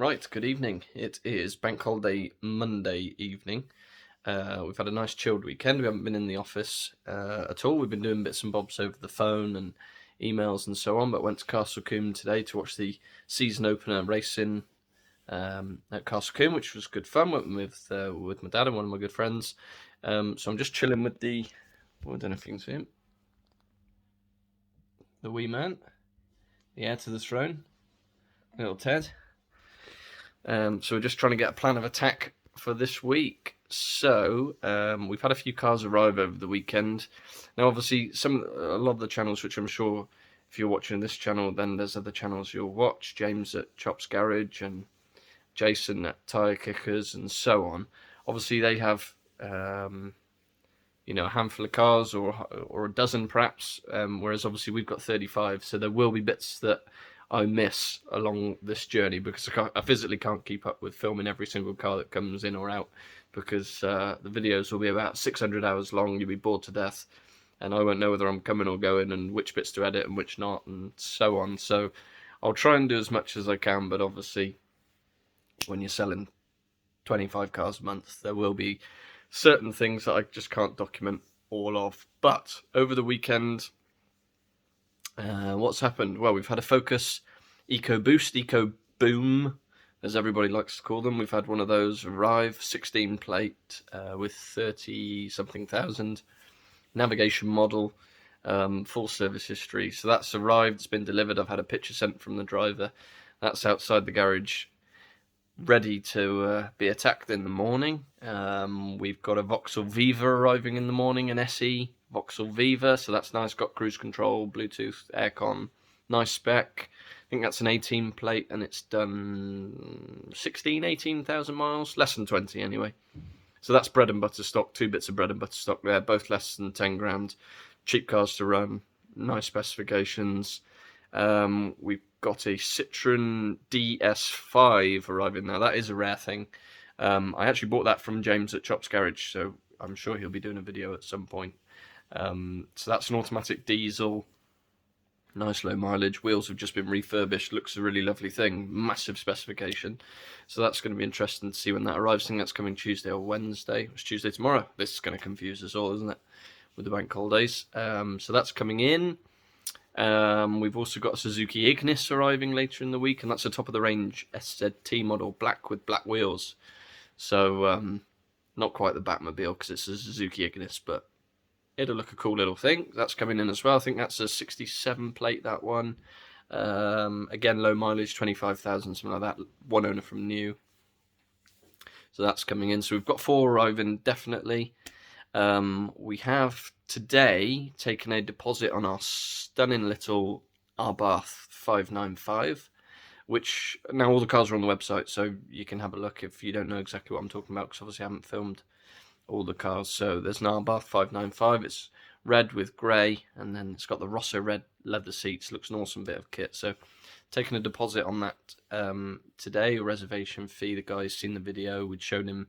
Right, good evening. It is Bank Holiday Monday evening. We've had a nice chilled weekend. We haven't been in the office at all. We've been doing bits and bobs over the phone and emails and so on, but went to Castle Combe today to watch the season opener racing at Castle Combe, which was good fun. Went with my dad and one of my good friends. So I'm just chilling with I don't know if you can see him, the wee man, the heir to the throne, little Ted. So we're just trying to get a plan of attack for this week. So we've had a few cars arrive over the weekend. Now, obviously, a lot of the channels, which I'm sure if you're watching this channel, then there's other channels you'll watch. James at Chops Garage and Jason at Tire Kickers and so on. Obviously, they have a handful of cars or a dozen perhaps. Whereas obviously we've got 35, so there will be bits that I miss along this journey because I physically can't keep up with filming every single car that comes in or out because the videos will be about 600 hours long. You'll be bored to death, and I won't know whether I'm coming or going and which bits to edit and which not, and so on. So I'll try and do as much as I can, but obviously when you're selling 25 cars a month, there will be certain things that I just can't document all of. But over the weekend, what's happened? Well, we've had a Focus EcoBoost, EcoBoom, as everybody likes to call them. We've had one of those arrive, 16 plate with 30-something thousand, navigation model, full service history. So that's arrived, it's been delivered. I've had a picture sent from the driver. That's outside the garage, ready to be attacked in the morning. We've got a Vauxhall Viva arriving in the morning, an SE Vauxhall Viva, so that's nice, got cruise control, Bluetooth, aircon, nice spec. I think that's an 18 plate and it's done 18,000 miles, less than 20 anyway. So that's bread and butter stock, 2 bits of bread and butter stock there, both less than 10 grand. Cheap cars to run, nice specifications. We've got a Citroen DS5 arriving now. That is a rare thing. I actually bought that from James at Chops Garage, so I'm sure he'll be doing a video at some point. So that's an automatic diesel, nice low mileage. Wheels have just been refurbished. Looks a really lovely thing. Massive specification. So that's going to be interesting to see when that arrives. I think that's coming Tuesday or Wednesday. It's Tuesday tomorrow. This is going to confuse us all, isn't it? With the bank holidays. So that's coming in. We've also got a Suzuki Ignis arriving later in the week, and that's a top of the range SZT model, black with black wheels. So not quite the Batmobile because it's a Suzuki Ignis, but it'll look a cool little thing. That's coming in as well. I think that's a 67 plate, that one. Again, low mileage, 25,000, something like that. One owner from new. So that's coming in. So we've got 4 arriving definitely. We have today taken a deposit on our stunning little Arbath 595, which now all the cars are on the website, so you can have a look if you don't know exactly what I'm talking about, because obviously I haven't filmed all the cars. So there's an Arbath 595. It's red with grey, and then it's got the Rosso red leather seats. Looks an awesome bit of kit. So taking a deposit on that today, a reservation fee. The guy's seen the video. We'd shown him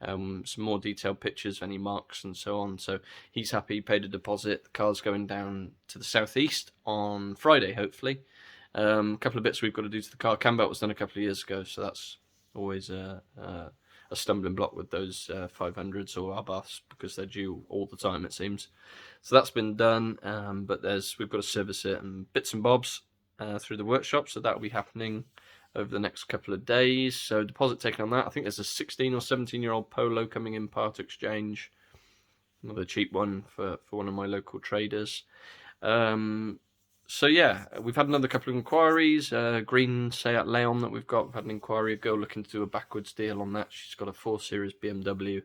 some more detailed pictures of any marks and so on. So he's happy, he paid a deposit. The car's going down to the southeast on Friday, hopefully. A couple of bits we've got to do to the car. Cam belt was done a couple of years ago, so that's always a stumbling block with those 500s or Arbaths because they're due all the time, it seems. So that's been done, but we've got to service it and bits and bobs through the workshop, so that'll be happening over the next couple of days. So deposit taken on that. I think there's a 16 or 17-year-old Polo coming in part exchange. Another cheap one for one of my local traders. So yeah, we've had another couple of inquiries. Green Seat Leon that we've got. We've had an inquiry, a girl looking to do a backwards deal on that. She's got a 4 Series BMW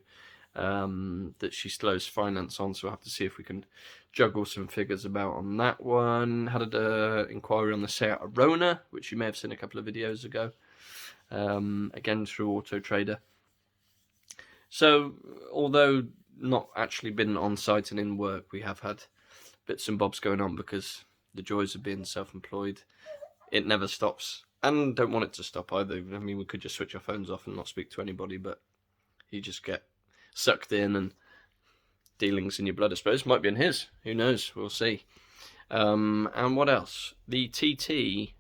that she still owes finance on, so we'll have to see if we can juggle some figures about on that one. Had an inquiry on the Seat Arona, which you may have seen a couple of videos ago, again through Auto Trader. So although not actually been on site and in work, we have had bits and bobs going on because the joys of being self-employed, it never stops, and don't want it to stop either. I mean, we could just switch our phones off and not speak to anybody, but you just get sucked in, and dealings in your blood, I suppose. Might be in his, who knows, we'll see. And what else? The TT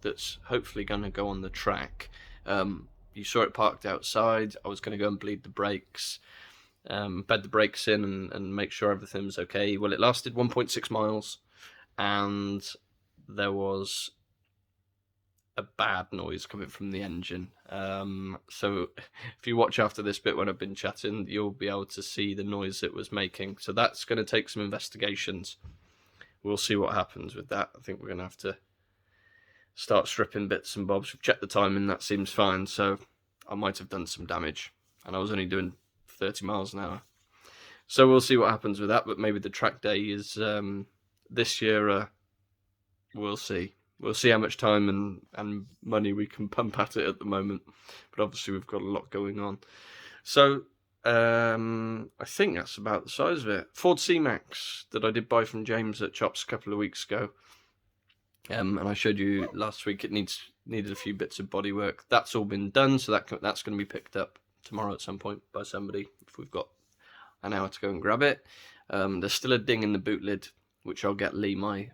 that's hopefully going to go on the track You saw it parked outside. I was going to go and bleed the brakes, bed the brakes in and make sure everything was okay. Well, it lasted 1.6 miles, and there was a bad noise coming from the engine. So if you watch after this bit when I've been chatting, you'll be able to see the noise it was making. So that's going to take some investigations. We'll see what happens with that. I think we're going to have to start stripping bits and bobs. We've checked the timing, that seems fine. So I might have done some damage, and I was only doing 30 miles an hour. So we'll see what happens with that. But maybe the track day is this year. We'll see. We'll see how much time and money we can pump at it at the moment. But obviously we've got a lot going on. So I think that's about the size of it. Ford C-Max that I did buy from James at Chops a couple of weeks ago. And I showed you last week it needed a few bits of bodywork. That's all been done, so that's going to be picked up tomorrow at some point by somebody if we've got an hour to go and grab it. There's still a ding in the boot lid, which I'll get Lee, my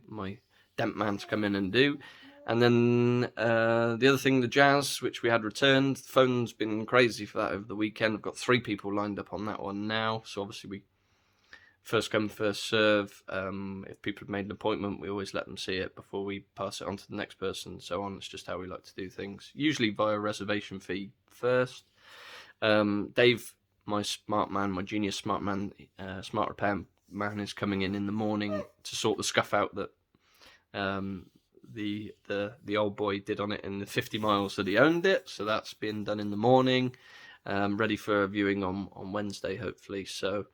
dent man, to come in and do. And then the other thing, the Jazz, which we had returned. The phone's been crazy for that over the weekend. I've got 3 people lined up on that one now. So obviously we first come, first serve. If people have made an appointment, we always let them see it before we pass it on to the next person and so on. It's just how we like to do things. Usually via reservation fee first. Dave, my smart man, my genius smart man, smart repair man, is coming in the morning to sort the scuff out that the old boy did on it in the 50 miles that he owned it. So that's been done in the morning, ready for a viewing on Wednesday hopefully. So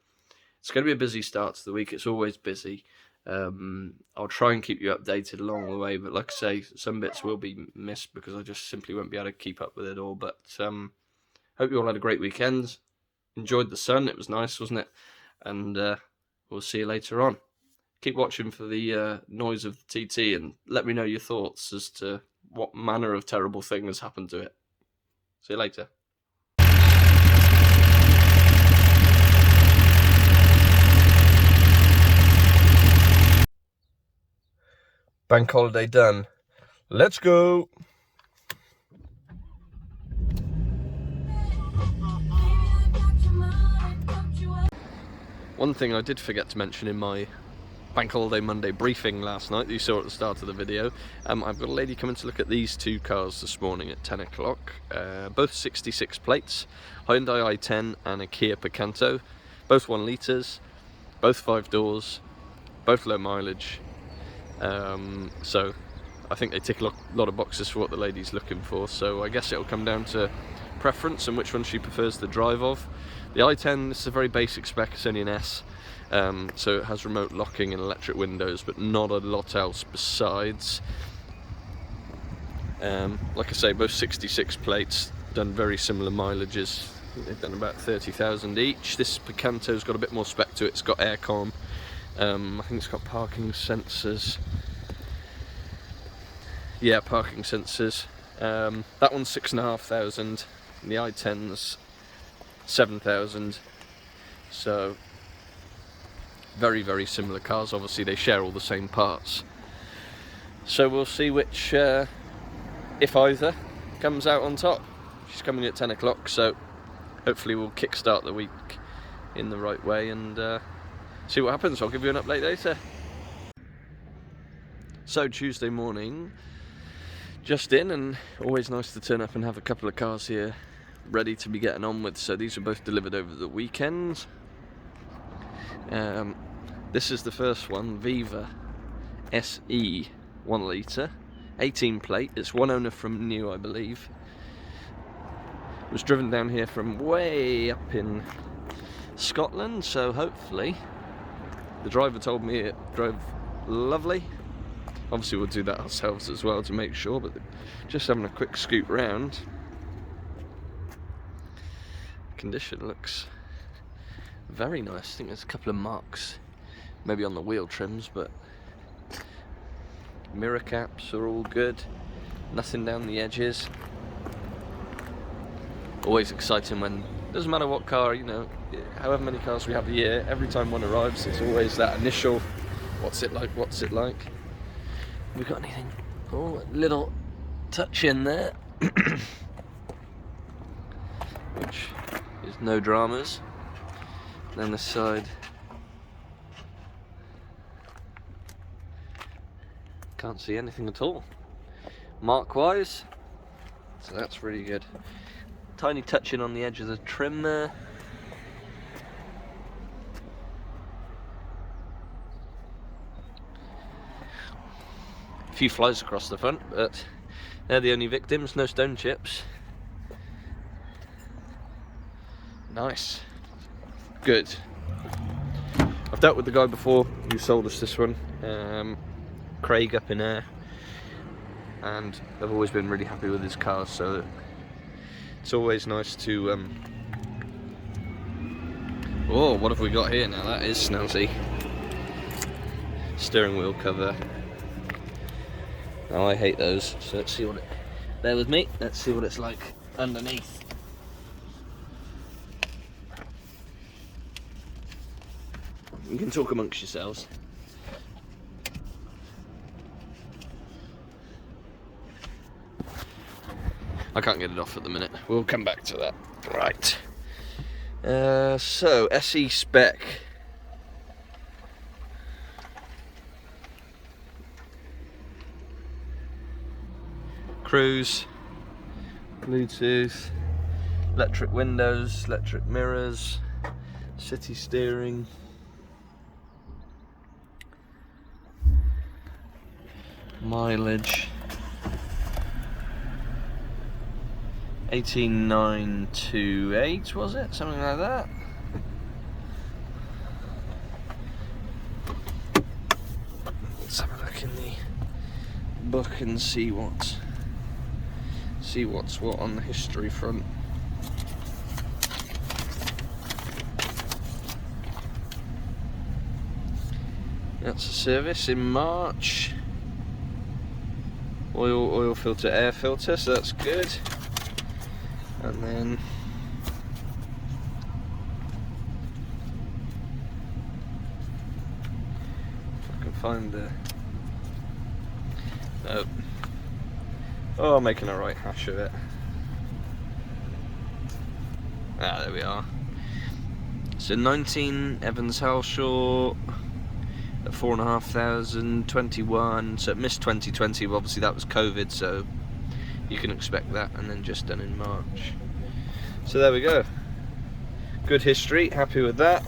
it's going to be a busy start to the week. It's always busy. I'll try and keep you updated along the way, but like I say, some bits will be missed because I just simply won't be able to keep up with it all. But hope you all had a great weekend. Enjoyed the sun. It was nice, wasn't it? And we'll see you later on. Keep watching for the noise of the TT and let me know your thoughts as to what manner of terrible thing has happened to it. See you later. Bank holiday done. Let's go. One thing I did forget to mention in my Bank Holiday Monday briefing last night that you saw at the start of the video, I've got a lady coming to look at these 2 cars this morning at 10 o'clock. Both 66 plates, Hyundai i10 and a Kia Picanto, both 1 litres, both 5 doors, both low mileage. So I think they tick a lot of boxes for what the lady's looking for, so I guess it'll come down to preference and which one she prefers the drive of. The i10, this is a very basic spec, it's only an S. So it has remote locking and electric windows, but not a lot else besides. Like I say, both 66 plates, done very similar mileages. They've done about 30,000 each. This Picanto's got a bit more spec to it. It's got aircon. I think it's got parking sensors. Yeah, parking sensors. That one's 6,500, and the i10's 7,000. So very, very similar cars. Obviously they share all the same parts, so we'll see which, if either, comes out on top. She's coming at 10 o'clock, so hopefully we'll kickstart the week in the right way and see what happens. I'll give you an update later. So Tuesday morning, just in, and always nice to turn up and have a couple of cars here ready to be getting on with. So these were both delivered over the weekend. This is the first one, Viva SE 1 litre, 18 plate. It's 1 owner from new, I believe. It was driven down here from way up in Scotland, so hopefully, the driver told me it drove lovely. Obviously we'll do that ourselves as well to make sure, but just having a quick scoot round. Condition looks very nice. I think there's a couple of marks maybe on the wheel trims, but mirror caps are all good, nothing down the edges. Always exciting when, doesn't matter what car, you know, however many cars we have a year, every time one arrives it's always that initial what's it like, what's it like. Have we got anything? Oh, a little touch in there. which is no dramas. Then this side, can't see anything at all, mark-wise, so that's really good. Tiny touching on the edge of the trim there. A few flies across the front, but they're the only victims, no stone chips. Nice. Good. I've dealt with the guy before who sold us this one, Craig up in Ayr, and I've always been really happy with his cars, so it's always nice to oh, what have we got here now? That is snazzy. Steering wheel cover. Now I hate those, so let's see what it, bear with me, let's see what it's like underneath. You can talk amongst yourselves. I can't get it off at the minute. We'll come back to that. Right. So, SE spec. Cruise. Bluetooth. Electric windows. Electric mirrors. City steering. Mileage 18,928, was it? Something like that. Let's have a look in the book and see what's what on the history front. That's a service in March. Oil filter, air filter, so that's good. And then if I can find the nope. Oh, I'm making a right hash of it. Ah, there we are. So 19 Evans Halshaw at 4,500, 21, so it missed 2020, but obviously that was COVID, so you can expect that, and then just done in March. So there we go. Good history, happy with that.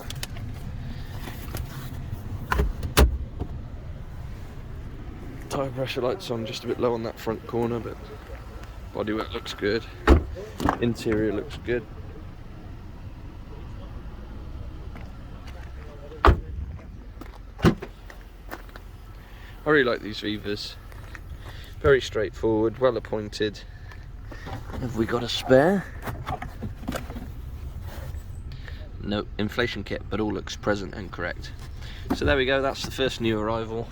Tyre pressure lights on, just a bit low on that front corner, but bodywork looks good. Interior looks good. I really like these Vivas. Very straightforward, well appointed. Have we got a spare? No, inflation kit, but all looks present and correct. So there we go, that's the first new arrival.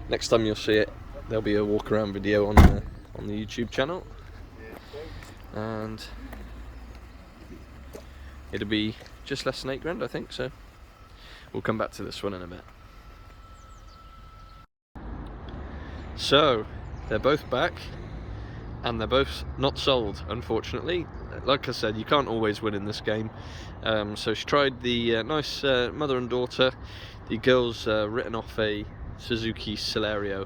Next time you'll see it, there'll be a walk around video on the YouTube channel. And it'll be just less than £8 grand, I think, so we'll come back to this one in a bit. So, they're both back, and they're both not sold, unfortunately. Like I said, you can't always win in this game. So she tried the nice mother and daughter. The girl's written off a Suzuki Celerio.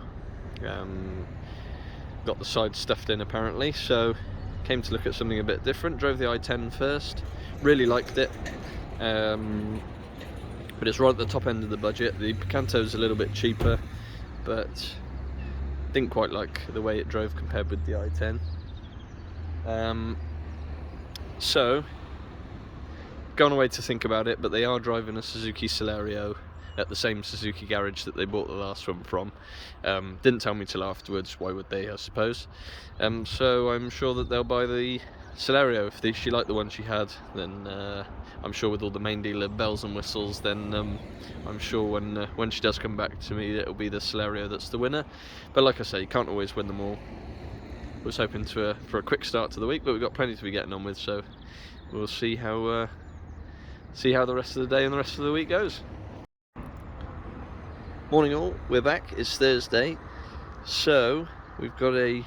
Got the side stuffed in apparently, so came to look at something a bit different. Drove the i10 first, really liked it. But it's right at the top end of the budget. The Picanto's a little bit cheaper, but didn't quite like the way it drove compared with the i10. So gone away to think about it, but they are driving a Suzuki Celerio at the same Suzuki garage that they bought the last one from. Didn't tell me till afterwards, why would they, I suppose. So I'm sure that they'll buy the Celerio. If she liked the one she had, then I'm sure with all the main dealer bells and whistles, then I'm sure when she does come back to me, it'll be the Celerio that's the winner. But like I say, you can't always win them all. I was hoping for a quick start to the week, but we've got plenty to be getting on with, so we'll see how the rest of the day and the rest of the week goes. Morning all, we're back. It's Thursday, so we've got a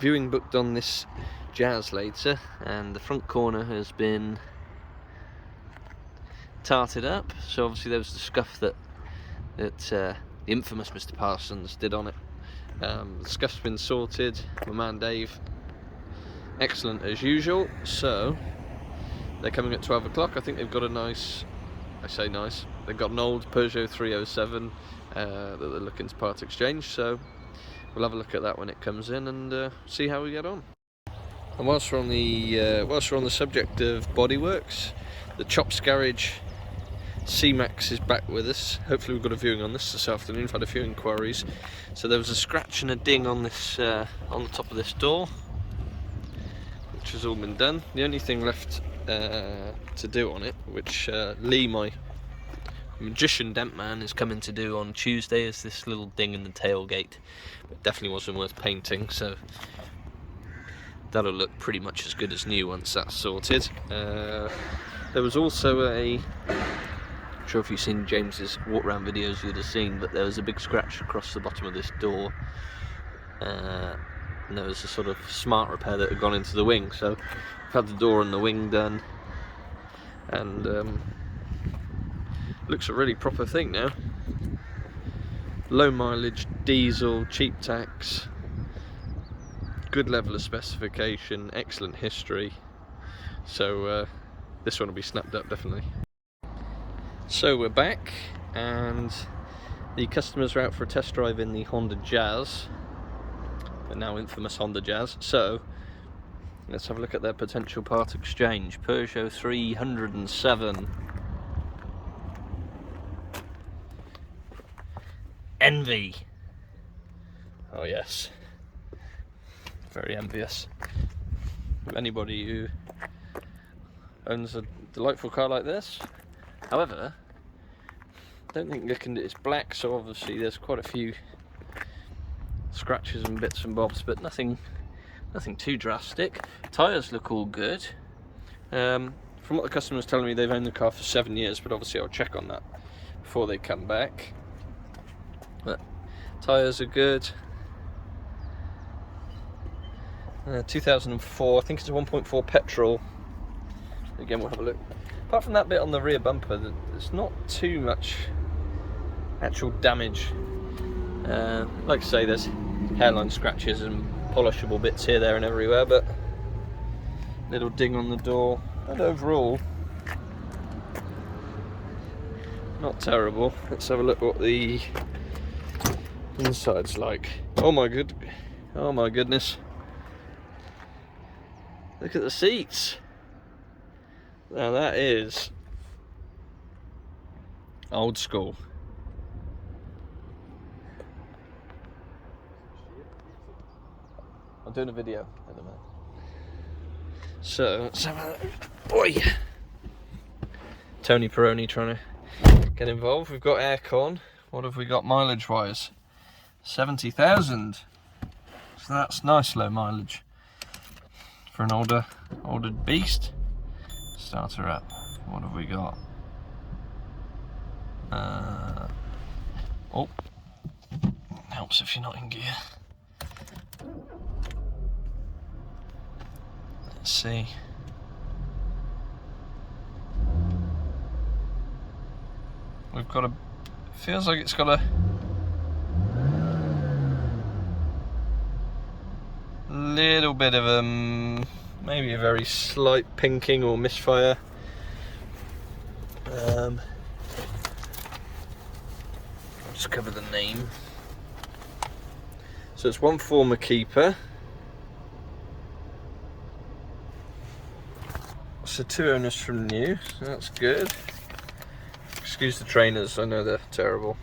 viewing booked on this Jazz later, and the front corner has been tarted up, so obviously there was the scuff that the infamous Mr. Parsons did on it. The scuff's been sorted. My man Dave, excellent as usual. So they're coming at 12 o'clock. I think they've got a nice, I say nice, they've got an old Peugeot 307 that they're looking to part exchange, so we'll have a look at that when it comes in and see how we get on. And whilst we're on the subject of bodyworks, the Chops Garage C-Max is back with us. Hopefully we've got a viewing on this afternoon. We've had a few inquiries. So there was a scratch and a ding on this on the top of this door, which has all been done. The only thing left to do on it, which Lee, my magician dent man, is coming to do on Tuesday, is this little ding in the tailgate. It definitely wasn't worth painting, so that'll look pretty much as good as new once that's sorted. There was also I'm sure if you've seen James's walk around videos you'd have seen, but there was a big scratch across the bottom of this door, and there was a sort of smart repair that had gone into the wing, so we've had the door and the wing done, and looks a really proper thing now. Low mileage, diesel, cheap tax, good level of specification, excellent history, so this one will be snapped up definitely. So we're back, and the customers are out for a test drive in the Honda Jazz, the now infamous Honda Jazz. So let's have a look at their potential part exchange. Peugeot 307. Envy. Oh yes, very envious. Anybody who owns a delightful car like this. However, I don't think it's black, so obviously there's quite a few scratches and bits and bobs, but nothing too drastic. Tyres look all good. From what the customer's telling me, they've owned the car for 7 years, but obviously I'll check on that before they come back. But tyres are good. 2004, I think it's a 1.4 petrol. Again, we'll have a look. Apart from that bit on the rear bumper, there's not too much actual damage. Like I say, there's hairline scratches and polishable bits here, there and everywhere, but little ding on the door, and overall not terrible. Let's have a look what the inside's like. Oh my goodness, look at the seats. Now that is old school. I'm doing a video at the minute. So let's have a look. Boy, Tony Peroni trying to get involved. We've got aircon. What have we got mileage wise? 70,000. So that's nice low mileage for an older beast. Start her up. What have we got? Oh, helps if you're not in gear. Let's see. We've got a. Feels like it's got a little bit of maybe a very slight pinking or misfire. I'll just cover the name. So it's one former keeper. So 2 owners from new, so that's good. Excuse the trainers, I know they're terrible.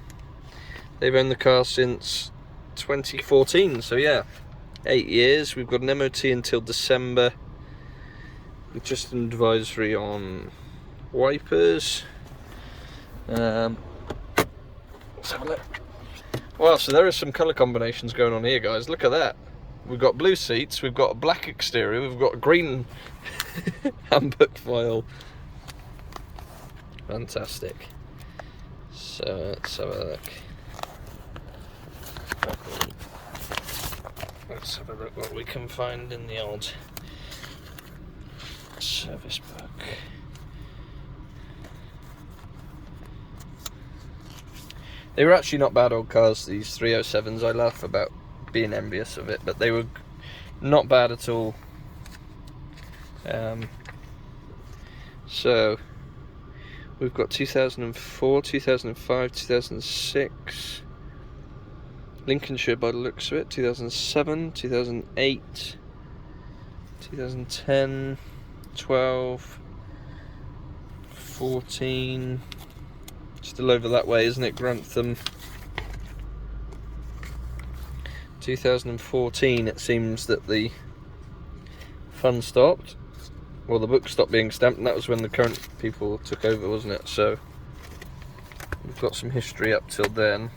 They've owned the car since 2014, so yeah, 8 years. We've got an MOT until December. Just an advisory on wipers. Let's have a look. Well, so there are some colour combinations going on here, guys. Look at that. We've got blue seats, we've got a black exterior, we've got a green handbook file. Fantastic. So let's have a look. Let's have a look what we can find in the old service book. They were actually not bad old cars, these 307s. I laugh about being envious of it, but they were not bad at all. So we've got 2004, 2005, 2006, Lincolnshire by the looks of it, 2007, 2008, 2010, 12, 14, still over that way, isn't it, Grantham? 2014, it seems that the fun stopped. Well, the book stopped being stamped, and that was when the current people took over, wasn't it? So we've got some history up till then.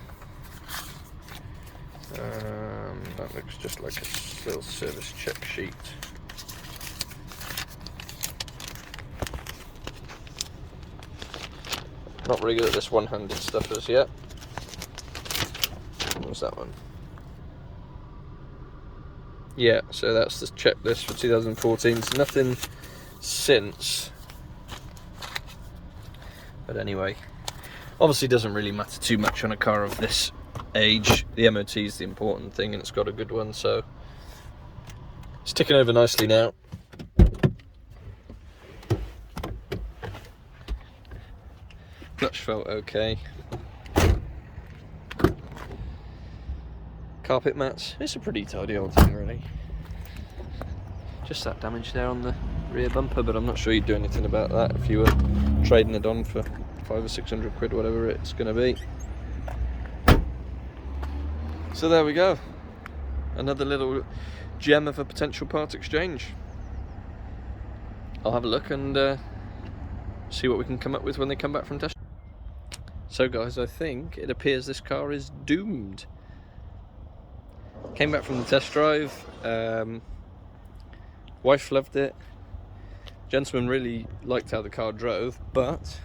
That looks just like a little service check sheet. Not very good at this one-handed stuff as yet. What was that one? Yeah, so that's the checklist for 2014. So nothing since. But anyway, obviously doesn't really matter too much on a car of this age. The MOT is the important thing, and it's got a good one, so it's ticking over nicely now. Clutch felt okay. Carpet mats, it's a pretty tidy old thing really. Just that damage there on the rear bumper, but I'm not sure you'd do anything about that if you were trading it on for 500 or 600 quid, whatever it's going to be. So there we go, another little gem of a potential part exchange. I'll have a look and see what we can come up with when they come back from test. So guys, I think it appears this car is doomed. Came back from the test drive, wife loved it, gentleman really liked how the car drove, but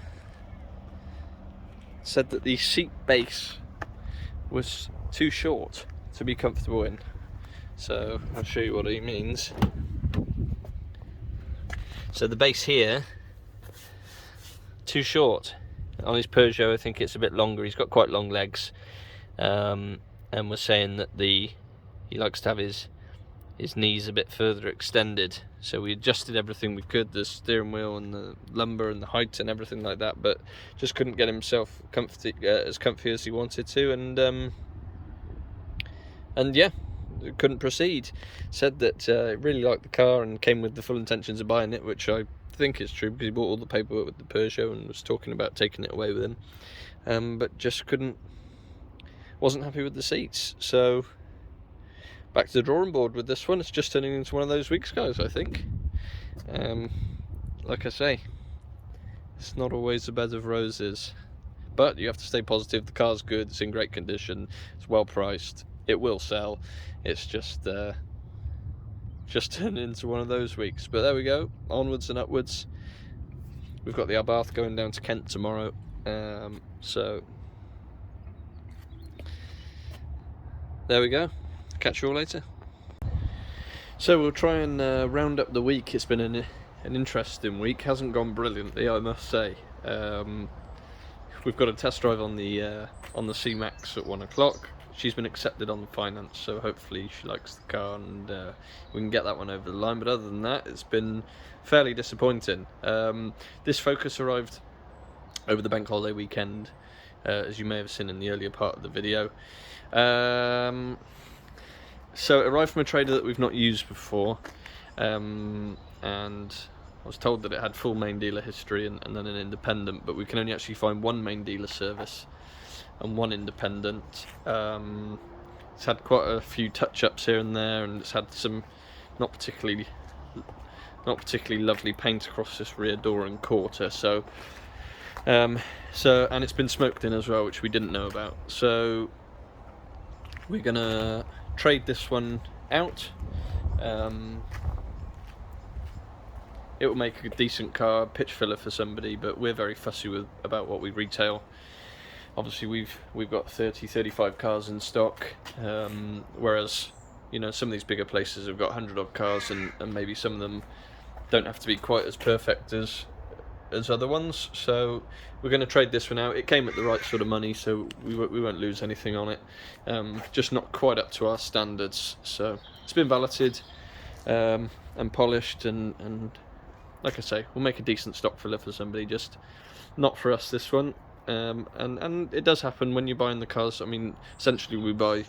said that the seat base was too short to be comfortable in. So I'll show you what he means. So the base here, too short. On his Peugeot I think it's a bit longer, he's got quite long legs, and was saying that he likes to have his knees a bit further extended, so we adjusted everything we could, the steering wheel and the lumbar and the height and everything like that, but just couldn't get himself as comfy as he wanted to, and yeah, couldn't proceed. Said that really liked the car and came with the full intentions of buying it, which I think is true because he bought all the paperwork with the Peugeot and was talking about taking it away with him, but just wasn't happy with the seats. So back to the drawing board with this one. It's just turning into one of those weeks, guys, I think. Like I say, it's not always a bed of roses, but you have to stay positive. The car's good, it's in great condition, it's well priced, it will sell. It's just turned into one of those weeks. But there we go, onwards and upwards. We've got the Abarth going down to Kent tomorrow, so there we go. Catch you all later. So we'll try and round up the week. It's been an interesting week. Hasn't gone brilliantly, I must say. We've got a test drive on the C-Max at 1 o'clock. She's been accepted on the finance, so hopefully she likes the car and we can get that one over the line. But other than that, it's been fairly disappointing. This Focus arrived over the bank holiday weekend, as you may have seen in the earlier part of the video. So it arrived from a trader that we've not used before, and I was told that it had full main dealer history and then an independent, but we can only actually find one main dealer service and one independent. It's had quite a few touch-ups here and there, and it's had some not particularly lovely paint across this rear door and quarter. So and it's been smoked in as well, which we didn't know about. So we're gonna trade this one out. It will make a decent car, pitch filler for somebody, but we're very fussy about what we retail. Obviously we've got 30-35 cars in stock, whereas, you know, some of these bigger places have got 100 odd cars, and maybe some of them don't have to be quite as perfect as other ones, so we're going to trade this one out. It came at the right sort of money, so we won't lose anything on it. Just not quite up to our standards, so it's been valeted and polished, and like I say, we'll make a decent stock filler for somebody, just not for us this one. And it does happen when you're buying the cars. I mean, essentially we buy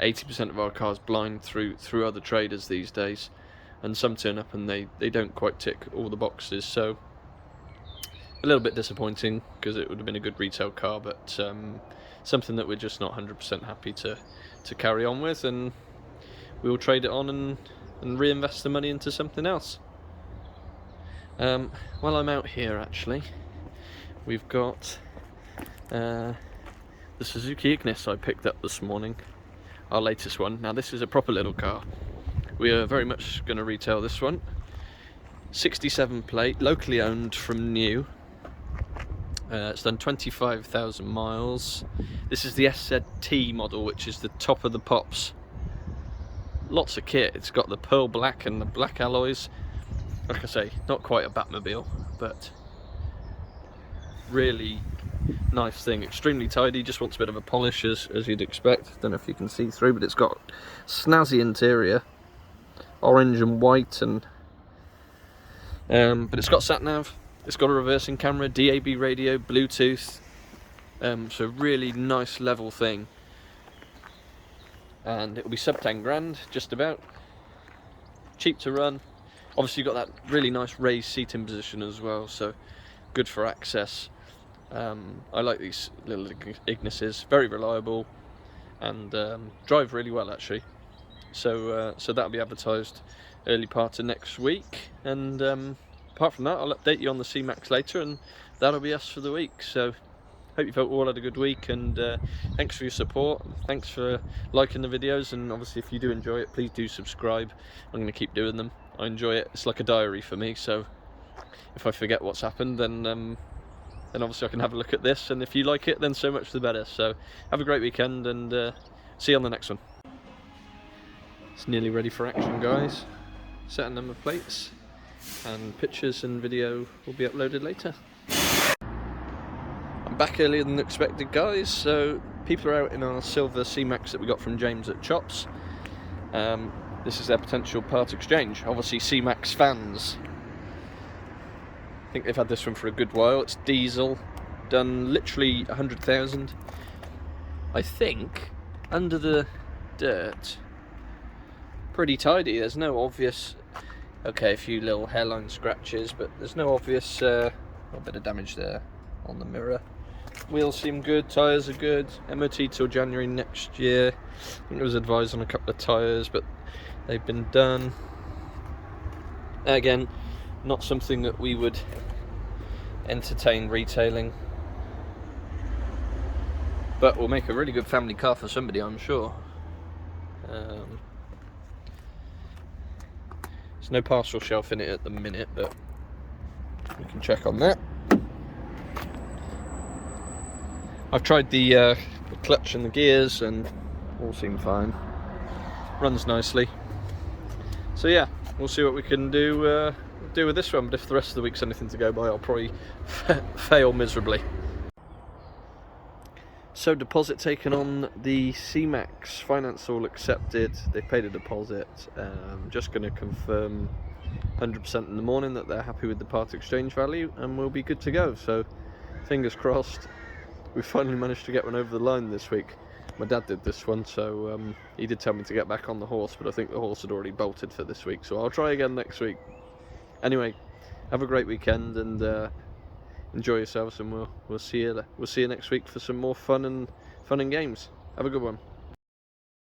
80% of our cars blind through other traders these days, and some turn up and they don't quite tick all the boxes, so a little bit disappointing, because it would have been a good retail car, but something that we're just not 100% happy to carry on with, and we'll trade it on and reinvest the money into something else. While I'm out here, actually, we've got the Suzuki Ignis I picked up this morning, our latest one. Now this is a proper little car. We are very much going to retail this one. 67 plate, locally owned from new. It's done 25,000 miles. This is the SZT model, which is the top of the pops. Lots of kit. It's got the pearl black and the black alloys. Like I say, not quite a Batmobile, but really nice thing. Extremely tidy, just wants a bit of a polish as you'd expect. Don't know if you can see through, but it's got snazzy interior, orange and white, and but it's got sat nav. It's got a reversing camera, DAB radio, Bluetooth, so really nice level thing, and it'll be sub 10 grand, just about. Cheap to run. Obviously you've got that really nice raised seating position as well, so good for access. I like these little Ignises, very reliable, and drive really well actually. So that'll be advertised early part of next week, and apart from that, I'll update you on the C-Max later, and that'll be us for the week. So hope you all had a good week, and thanks for your support. Thanks for liking the videos, and obviously if you do enjoy it, please do subscribe. I'm going to keep doing them. I enjoy it. It's like a diary for me, so if I forget what's happened, then obviously I can have a look at this, and if you like it, then so much the better. So have a great weekend, and see you on the next one. It's nearly ready for action, guys. Set a number of plates, and pictures and video will be uploaded later. I'm back earlier than expected, guys, so people are out in our silver C-Max that we got from James at Chops. This is their potential part exchange. Obviously C-Max fans, I think they've had this one for a good while. It's diesel, done literally 100,000. I think under the dirt, pretty tidy. There's no obvious, okay, a few little hairline scratches, but there's no obvious, a bit of damage there on the mirror. Wheels seem good, tyres are good. MOT till January next year. I think it was advised on a couple of tyres, but they've been done. Again, not something that we would entertain retailing, but will make a really good family car for somebody, I'm sure. There's no parcel shelf in it at the minute, but we can check on that. I've tried the clutch and the gears, and all seem fine. Runs nicely. So yeah, we'll see what we can do with this one, but if the rest of the week's anything to go by, I'll probably fail miserably. So deposit taken on the C-Max, finance all accepted, they paid a deposit. Just going to confirm 100% in the morning that they're happy with the part exchange value, and we'll be good to go. So fingers crossed, we finally managed to get one over the line this week. My dad did this one, so he did tell me to get back on the horse, but I think the horse had already bolted for this week, so I'll try again next week. Anyway, have a great weekend, and enjoy yourselves, and we'll see you next week for some more fun and games. Have a good one.